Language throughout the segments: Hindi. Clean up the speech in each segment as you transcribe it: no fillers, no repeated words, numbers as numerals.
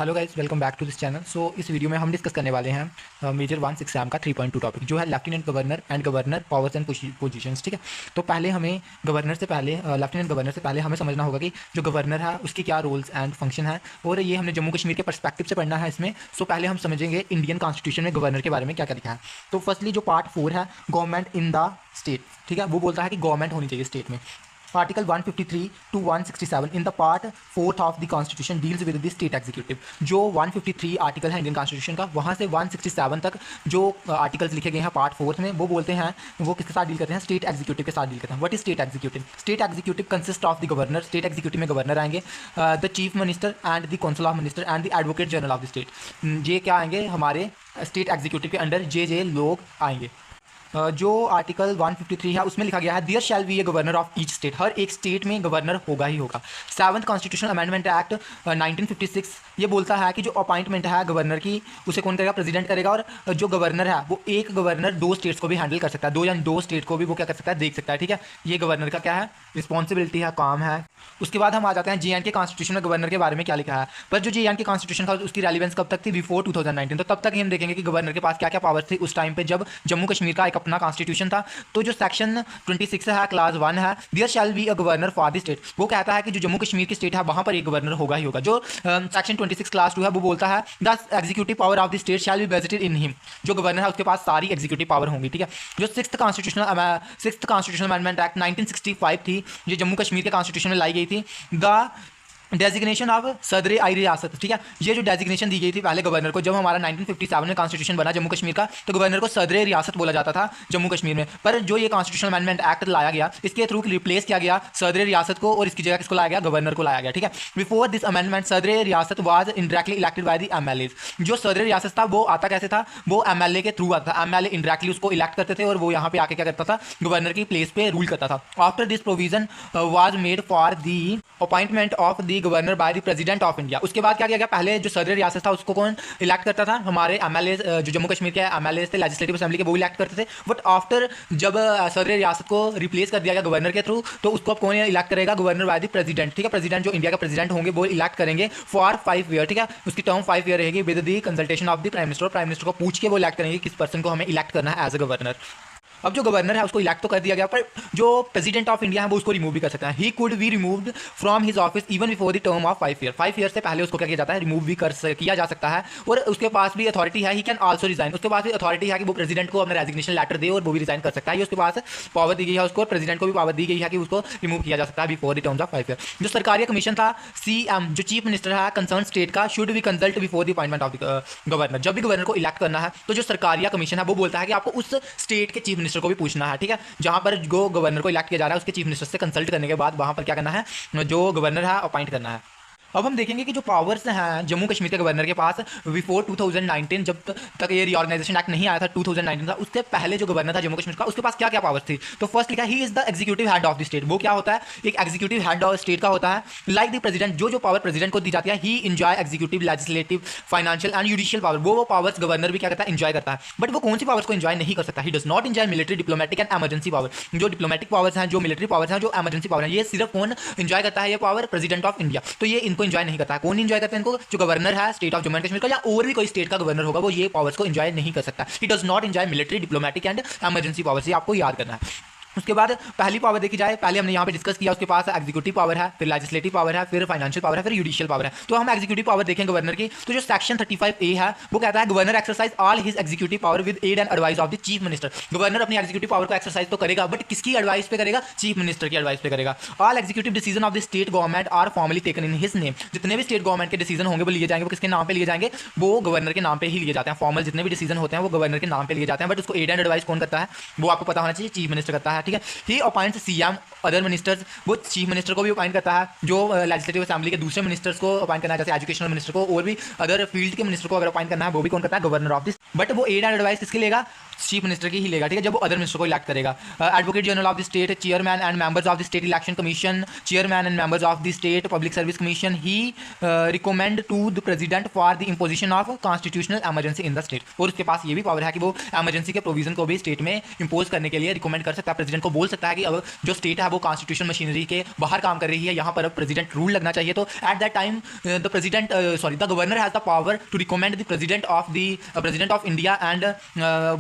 Hello guys, welcome back to this channel. इस वीडियो में हम डिस्कस करने वाले हैं मेजर 1 एग्जाम का 3.2 टॉपिक जो है lieutenant governor and governor powers and positions. ठीक है, तो पहले हमें गवर्नर से पहले लेफ्टिनेंट गवर्नर से पहले हमें समझना होगा कि जो गवर्नर है उसके क्या रोल्स एंड फंक्शन है, और ये हमने जम्मू कश्मीर के पर्सपेक्टिव से पढ़ना है इसमें। पहले हम समझेंगे इंडियन कॉन्स्टिट्यूशन में गवर्नर के बारे में क्या क्या लिखा है। तो फर्स्टली जो पार्ट 4 है, गवर्नमेंट इन द स्टेट, ठीक है, वो बोलता है कि गवर्नमेंट होनी चाहिए स्टेट में। Article 153 to 167 in the part 4th of the constitution deals with the state executive. जो 153 आर्टिकल है इंडियन कॉन्स्टिट्यूशन का, वहाँ से 167 तक जो आर्टिकल्स लिखे गए हैं पार्ट 4 में, वो बोलते हैं, वो किसके साथ डील करते हैं? स्टेट एग्जीक्यूटिव के साथ डील करते हैं। What is state executive? State executive consist of the governor. State executive में गवर्नर आएंगे, the chief minister and the council of minister and the advocate general of the state. ये क्या आएंगे? हमारे स्टेट एग्जीक्यूटिव के अंडर जे लोग आएंगे। जो आर्टिकल 153 है उसमें लिखा गया है there shall be a governor of each state. हर एक स्टेट में गवर्नर होगा ही होगा। 7th कॉन्स्टिट्यूशनल अमेंडमेंट एक्ट 1956 ये बोलता है कि जो अपॉइंटमेंट है गवर्नर की, उसे कौन करेगा? प्रेसिडेंट करेगा। और जो गवर्नर है वो एक गवर्नर 2 स्टेट्स को भी हैंडल कर सकता है, 2 स्टेट को भी वो क्या कर सकता है? देख सकता है। ठीक है, ये गवर्नर का क्या है? रिस्पॉन्सिबिलिटी है, काम है। उसके बाद हम आ जाते हैं जे.एंड.के कॉन्स्टिट्यूशन में गवर्नर के बारे में क्या लिखा है। पर जो जे.एंड.के कॉन्स्टिट्यूशन था उसकी रेलिवेंस कब तक थी? बिफोर 2019। तो तब तक ही हम देखेंगे कि गवर्नर के पास क्या क्या पावर थी उस टाइम पे जब जम्मू कश्मीर का एक अपना कॉन्स्टिट्यूशन था। तो जो सेक्शन 26 है, क्लास 1 है, there shall be a governor for the state. वो कहता है कि जो जम्मू कश्मीर की स्टेट है वहां पर एक गवर्नर होगा ही होगा। जो सेक्शन 26 क्लास 2 है वो बोलता है the executive power of the state shall be vested in him. जो गवर्नर है उसके पास सारी एग्जीक्यूटिव पावर होंगी। ठीक है, जो 6th कॉन्स्टिट्यूशनल अमेंडमेंट एक्ट 1965 थी, जो जम्मू कश्मीर के कॉन्स्टिट्यूशन में लाई गई थी, द डेजिग्नेशन ऑफ सदर आई रियासत। ठीक है, ये जो डेजिग्नेशन दी गई थी पहले गवर्नर को, जब हमारा 1957 में कॉन्स्टिट्यूशन बना जम्मू कश्मीर का, तो गवर्नर को सदर रियासत बोला जाता था जम्मू कश्मीर में। पर जो ये कॉन्स्टिट्यूशनल अमेंडमेंट एक्ट लाया गया, इसके थ्रू रिप्लेस किया गया सदर रियासत को, और इसकी जगह किसको लाया गया? गवर्नर को लाया गया। ठीक है, बिफोर दिस अमेंडमेंट सदर रियासत was indirectly elected by the MLA. जो सदर रियासत था वो आता कैसे था? वो एमएलए के थ्रू आता था। एमएलए इनडायरेक्टली उसको इलेक्ट करते थे और वो यहाँ पे आके क्या करता था? गवर्नर की प्लेस पे रूल करता था। After this provision was made for the appointment of the governor bye the president of India. उसके बाद क्या किया गया? पहले जो सदर रियासत था उसको कौन इलेक्ट करता था? हमारे एमएलए, जो जम्मू कश्मीर के एमएलए थे लेजिस्लेटिव असेंबली के, वो इलेक्ट करते थे। बट आफ्टर जब सदर रियासत को रिप्लेस कर दिया गया गवर्नर के थ्रू, तो उसको अब कौन इलेक्ट करेगा? Governor bye the president. ठीक है, प्रेसिडेंट जो इंडिया का प्रेसिडेंट होंगे वो इलेक्ट करेंगे फॉर 5 ईयर। ठीक है, उसकी टर्म 5 ईयर रहेगी with the consultation of the prime minister. Prime minister को पूछ के वो इलेक्ट करेंगे किस पर्सन को हमें इलेक्ट करना है एज अ गवर्नर। अब जो गवर्नर है उसको इलेक्ट तो कर दिया गया, पर जो प्रेसिडेंट ऑफ इंडिया है वो उसको रिमूव भी कर सकता है। He could be removed from his office even before the term of 5 year. 5 year से पहले उसको क्या किया जाता है? रिमूव भी किया जा सकता है। और उसके पास भी अथॉरिटी है, ही कैन आल्सो रिजाइन। उसके पास भी अथॉरिटी है कि वो प्रेसिडेंट को अपना रेजिग्नेशन लेटर दे और वो भी रिजाइन कर सकता है। ये उसके पास पावर दी गई है उसको, और प्रेसिडेंट को भी पावर दी गई है कि उसको रिमूव किया जा सकता है before the terms of 5 year. जो सरकारी कमीशन था CM, जो चीफ मिनिस्टर है कंसर्न स्टेट का, should be consult before the appointment of the governor. जब भी गवर्नर को इलेक्ट करना है तो जो सरकारी कमीशन है वो बोलता है कि आपको उस स्टेट के चीफ मिनिस्टर को भी पूछना है। ठीक है, जहां पर जो गवर्नर को इलेक्ट किया जा रहा है उसके चीफ मिनिस्टर से कंसल्ट करने के बाद वहां पर क्या करना है? जो गवर्नर है अपॉइंट करना है। अब हम देखेंगे कि जो पावर्स हैं जम्मू कश्मीर के गवर्नर के पास बिफोर 2019, जब तक ये रीऑर्गेनाइजेशन एक्ट नहीं आया था 2019 था, उससे पहले जो गवर्नर था जम्मू कश्मीर का, उसके पास क्या क्या पावर्स थी? तो फर्स्ट लिखा he is the executive head of the state. वो क्या होता है? एक एग्जीक्यूटिव हेड ऑफ स्टेट का होता है। लाइक द प्रेसिडेंट, जो पावर प्रेसिडेंट को दी जाती है, he enjoy executive, legislative, financial and judicial power. वो पावर्स गवर्नर भी क्या करता है? इंजॉय करता है। बट वो कौन सी पावर्स को इंजॉय नहीं कर सकता? He does not enjoy military, diplomatic and emergency power. जो डिप्लोमेटिक पावर्स हैं, जो मिलिट्री पावर्स हैं, जो एमरजेंसी पावर है, ये सिर्फ कौन इंजॉय करता है? ये पावर प्रेसिडेंट ऑफ इंडिया। तो ये इनको इंजॉय नहीं करता है। कौन इंजॉय करते हैं इनको? जो गवर्नर है state of Jammu and Kashmir का, या और भी कोई स्टेट का गवर्नर होगा, वो ये पावर्स को इंजॉय नहीं कर सकता। He does not enjoy military, diplomatic and emergency powers. ये आपको याद करना है। उसके बाद पहली पावर देखी जाए, पहले हमने यहाँ पे डिस्कस किया, उसके पास एग्जीक्यूटिव पावर है, फिर लेजिस्लेटिव पावर है, फिर फाइनेंशियल पावर है, फिर जुडिशियल पावर है। तो हम एग्जीक्यूटिव पावर देखें गवर्नर की, तो जो सेक्शन 35A है वो कहता है governor exercise all his executive power with aid and advice of the chief minister. Governor अपनी एग्जीक्यूटिव पावर को एक्सरसाइज तो करेगा, बट किसकी एडवाइस पे करेगा? चीफ मिनिस्टर की एडवाइस पे करेगा। All executive decision of the state government are formally taken in his name. जितने भी स्टेट गवर्नमेंट के डिसीजन होंगे वो लिए जाएंगे, वो किसके नाम पे लिए जाएंगे? वो गवर्नर के नाम पे ही लिए जाते हैं। फॉर्मल जितने भी डिसीजन होते हैं वो गवर्नर के नाम पे लिए जाते हैं, बट उसको एड एंड एडवाइस कौन करता है? वो आपको पता होना चाहिए, चीफ मिनिस्टर करता है। ठीक है, ही CM अदर मिनिस्टर्स, वो चीफ मिनिस्टर को भी अपॉइंट करता है। जो लेजिस्लेटिव असेंबली के दूसरे मिनिस्टर्स को अपॉइंट करना है, जैसे एजुकेशनल मिनिस्टर को, और भी अदर फील्ड के मिनिस्टर को अगर अपॉइंट करना है, वो भी कौन करता है? Governor of this. बट वो एड एंड एडवाइस किसके लेगा? चीफ मिनिस्टर की ही लेगा। ठीक है, जब वो अदर मिनिस्टर को इलेक्ट करेगा। Advocate general of the state, chairman and members of the state election commission, chairman and members of the state public service commission, he recommend to the president for the imposition of constitutional emergency in the state. और उसके पास ये भी पावर है कि वो एमरजेंसी के प्रोविजन को भी स्टेट में इंपोज करने के लिए रिकमेंड कर सकता है। प्रेसिडेंट को बोल सकता है कि अब जो स्टेट है वो कॉन्स्टिट्यूशन मशीनरी के बाहर काम कर रही है, यहाँ पर अब प्रेसिडेंट रूल लगना चाहिए, तो at that time the governor has the power to recommend the president of India and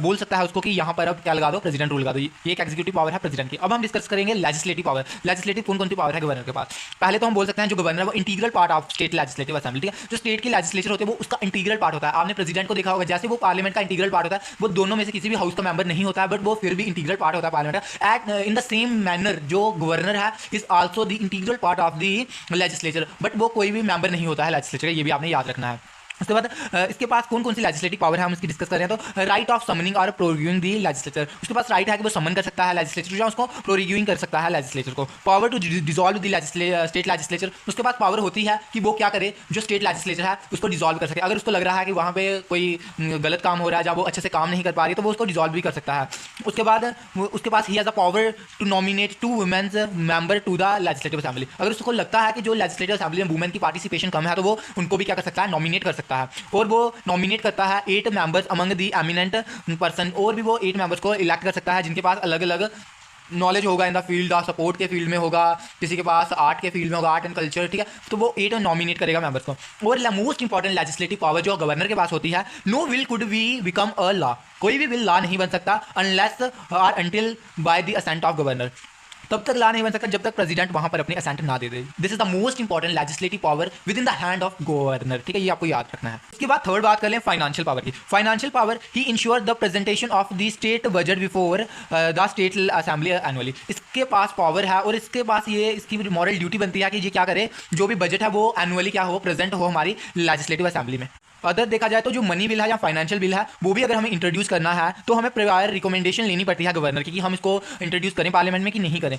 बोल सकता है उसको कि यहाँ पर अब क्या लगा दो, प्रेसिडेंट रूल लगा दो। ये एक एग्जीक्यूटिव पावर है प्रेसिडेंट की। अब हम डिस्कस करेंगे लेजिस्लेटिव पावर। लेजिस्लेटिव कौन कौन सी पावर है गवर्नर के पास? पहले तो हम बोल सकते हैं जो गवर्नर है वो integral part of state legislative assembly, ठीक है। जो स्टेट की लेजिस्लेचर होती है वो उसका इंटीग्रल पार्ट होता है। आपने प्रेसिडेंट को देखा होगा, जैसे वो पार्लियामेंट का इंटीग्रल पार्ट होता है, वो दोनों में से किसी भी हाउस का मेंबर नहीं होता है, बट वो फिर भी इंटीग्रल पार्ट होता है पार्लियामेंट का। At in the same manner जो गवर्नर है is also the integral part of the legislature, but वो कोई भी मेंबर नहीं होता है लेजिस्लेचर का, ये भी आपने याद रखना है। उसके बाद इसके पास कौन कौन सी लेजिस्लेटिव पावर है हम इसकी डिस्कस कर रहे हैं। तो राइट ऑफ समनिंग और प्रोरिव्यूइंग दी लेजिस्लेचर, उसके पास राइट है कि वो समन कर सकता है लेजिस्लेचर, या उसको प्रोरिव्यूइंग कर सकता है लेजिस्लेचर को। Power to dissolve the state legislature, उसके पास पावर होती है कि वो क्या करे, जो स्टेट लेजिस्लेचर है उसको डिसॉल्व कर सके। अगर उसको लग रहा है कि वहाँ पे कोई गलत काम हो रहा है, जब वो अच्छे से काम नहीं कर पा रही, तो वो उसको डिसॉल्व भी कर सकता है। उसके बाद उसके पास he has a power to nominate 2 womens member to the legislative assembly. अगर उसको लगता है कि जो लेजिस्लेटिव असेंबली में वुमेन की पार्टिसिपेशन कम है, तो वो उनको भी क्या कर सकता है, नॉमिनेट कर सकता है। और वो नॉमिनेट करता है 8 members among the eminent person, और भी वो 8 मेंबर्स को इलेक्ट कर सकता है जिनके पास अलग अलग नॉलेज होगा in the field of support के फील्ड में होगा, किसी के पास आर्ट के फील्ड में होगा, आर्ट एंड कल्चर, ठीक है। तो वो 8 नॉमिनेट करेगा मेंबर्स को। और मोस्ट इंपॉर्टेंट लेजिस्लेटिव पावर जो गवर्नर के पास होती है, no bill could be become a law, कोई भी बिल लॉ नहीं बन सकता अनलेस और until by the assent of governor, तब तक लॉ नहीं बन सकता जब तक प्रेसिडेंट वहां पर अपनी असेंट ना दे दे। This is the most important legislative power within the hand of governor, ठीक है, ये आपको याद रखना है। इसके बाद थर्ड बात कर लें फाइनेंशियल पावर की। Financial power he ensure the presentation of the state budget before the state assembly annually. इसके पास पावर है और इसके पास ये इसकी मॉरल ड्यूटी बनती है कि ये क्या करे, जो भी बजट है वो एनुअली क्या हो, प्रेजेंट हो हमारी लेजिस्लेटिव असेंबली में। अदर देखा जाए तो जो मनी बिल है या फाइनेंशियल बिल है वो भी अगर हमें इंट्रोड्यूस करना है तो हमें प्रायर रिकमेंडेशन लेनी पड़ती है गवर्नर की कि हम इसको इंट्रोड्यूस करें पार्लियामेंट में कि नहीं करें।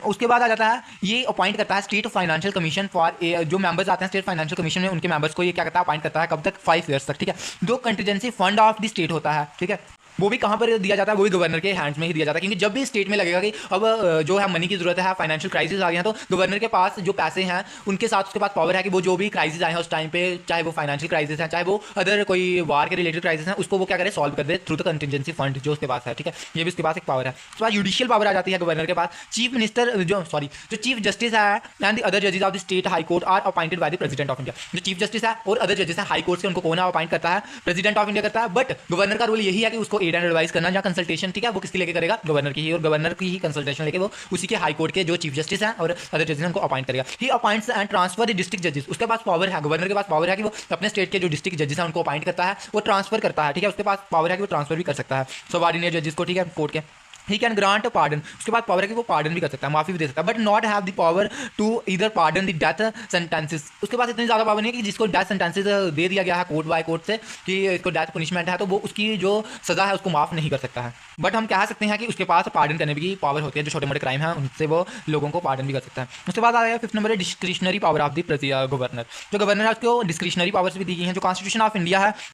उसके बाद आ जाता है ये अपॉइंट करता है स्टेट फाइनेंशियल कमीशन फॉर, जो मेंबर्स आते हैं स्टेट फाइनेंशियल कमीशन में, उनके मेंबर्स को ये क्या करता है, अपॉइंट करता है कब तक, 5 ईयर्स तक, ठीक है। जो contingency fund of the state होता है, ठीक है, वो भी कहाँ पर दिया जाता है, वो भी गवर्नर के हैंड्स में ही दिया जाता है। क्योंकि जब भी स्टेट में लगेगा कि अब जो है मनी की जरूरत है, फाइनेंशियल क्राइसिस आ गए हैं, तो गवर्नर के पास जो पैसे हैं उनके साथ उसके पास पावर है कि वो जो भी क्राइसिस आए हैं उस टाइम पे, चाहे वो फाइनेंशियल क्राइसिस है, चाहे वो अदर कोई वार के रिलेटेड क्राइसिस है, उसको वो क्या करे, सॉल्व कर दे थ्रू द कंटिजेंसी फंड जो उसके पास है, ठीक है। ये भी उसके पास एक पावर है। उसके बाद जुडिशियल पावर आ जाती है गवर्नर के पास। चीफ मिनिस्टर जो चीफ जस्टिस है एंड द अदर जजेस of the state high court are appointed by the president of India. जो चीफ जस्टिस है और अदर जजेस है हाई कोर्ट से, उनको कौन अपॉइंट करता है, प्रेसिडेंट ऑफ इंडिया करता है। बट गवर्नर का रोल यही है कि उसको एड एंड एडवाइस करना, कंसल्टेशन, ठीक है, वो किसकी लेके करेगा, गवर्नर की ही, और गवर्नर की ही कंसल्टेशन लेके वो उसी के हाई कोर्ट के जो चीफ जस्टिस हैं और अदर जजेस हैं उनको अपॉइंट करेगा। He appoints and transfer the district जजेस। उसके पास पावर है, गवर्नर के पास पावर है कि वो अपने स्टेट के जो डिस्ट्रिक्ट जजेस हैं उनको अपॉइंट करता है, वो ट्रांसफर करता है, ठीक है। उसके पास पावर है कि वो ट्रांसफर भी कर सकता है सबऑर्डिनेट जजेस को, ठीक है, कोर्ट के। ही कैन ग्रांट पार्डन, उसके बाद पावर है कि वो पार्डन भी कर सकता है, माफी भी दे सकता है, but not have the power to either pardon the death sentences. उसके पास इतनी ज़्यादा पावर नहीं है कि जिसको डेथ सेंटेंसेस दे दिया गया है कोर्ट बाय कोर्ट से कि इसको डेथ पनिशमेंट है, तो वो उसकी जो सज़ा है उसको माफ़ नहीं कर सकता है। बट हम कह सकते हैं कि उसके पास पार्डन करने की पावर होती है, जो छोटे मोटे क्राइम है उनसे वो लोगों को पार्डन भी कर सकता है। उसके बाद आया 5th नंबर है discretionary power of the governor. जो गवर्नर है उसको डिस्क्रिशनरी पावर्स भी दी गई हैं। जो कॉन्स्टिट्यूशन ऑफ इंडिया है